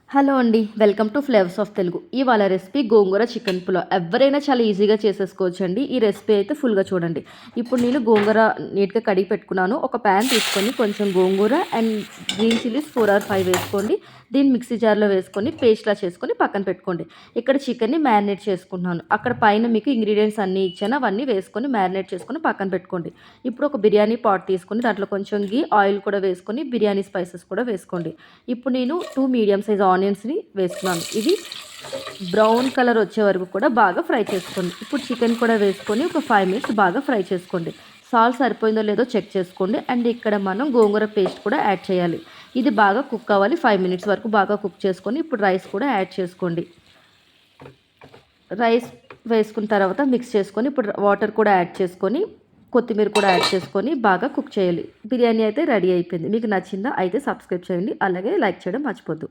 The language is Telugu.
హలో అండి. Welcome to flavours of Telugu. ఇవాళ రెసిపీ గోంగూర చికెన్ పులావ్. ఎవ్వరైనా చాలా ఈజీగా చేసేసుకోవచ్చండి. ఈ రెసిపీ అయితే ఫుల్‌గా చూడండి. ఇప్పుడు నేను గోంగూర నీట్‌గా కడిగి పెట్టుకున్నాను. ఒక ప్యాన్ తీసుకొని కొంచెం గోంగూర అండ్ గ్రీన్ చిల్లీస్ 4 ఆర్ 5 వేసుకోండి. దీన్ని మిక్సీ జార్‌లో వేసుకొని పేస్ట్‌లా చేసుకొని పక్కన పెట్టుకోండి. ఇక్కడ చికెన్‌ని మ్యారినేట్ చేసుకుంటున్నాను. అక్కడ పైన మీకు ఇంగ్రీడియెంట్స్ అన్నీ ఇచ్చాను. అవన్నీ వేసుకొని మ్యారినేట్ చేసుకొని పక్కన పెట్టుకోండి. ఇప్పుడు ఒక బిర్యానీ పాట్ తీసుకొని దాంట్లో కొంచెం ఆయిల్ కూడా వేసుకొని బిర్యానీ స్పైసెస్ కూడా వేసుకోండి. ఇప్పుడు నేను 2 మీడియం సైజ్ ఆనియన్స్‌ని వేస్తున్నాను. ఇవి బ్రౌన్ కలర్ వచ్చే వరకు కూడా బాగా ఫ్రై చేసుకోండి. ఇప్పుడు చికెన్ కూడా వేసుకొని ఒక 5 మినిట్స్ బాగా ఫ్రై చేసుకోండి. సాల్ట్ సరిపోయిందో లేదో చెక్ చేసుకోండి. అండ్ ఇక్కడ మనం గోంగూర పేస్ట్ కూడా యాడ్ చేయాలి. ఇది బాగా కుక్ అవ్వాలి. 5 మినిట్స్ వరకు బాగా కుక్ చేసుకొని ఇప్పుడు రైస్ కూడా యాడ్ చేసుకోండి. రైస్ వేసుకున్న తర్వాత మిక్స్ చేసుకొని ఇప్పుడు వాటర్ కూడా యాడ్ చేసుకొని కొత్తిమీర కూడా యాడ్ చేసుకొని బాగా కుక్ చేయాలి. బిర్యానీ అయితే రెడీ అయిపోయింది. మీకు నచ్చిందా? అయితే సబ్స్క్రైబ్ చేయండి. అలాగే లైక్ చేయడం మర్చిపోద్దు.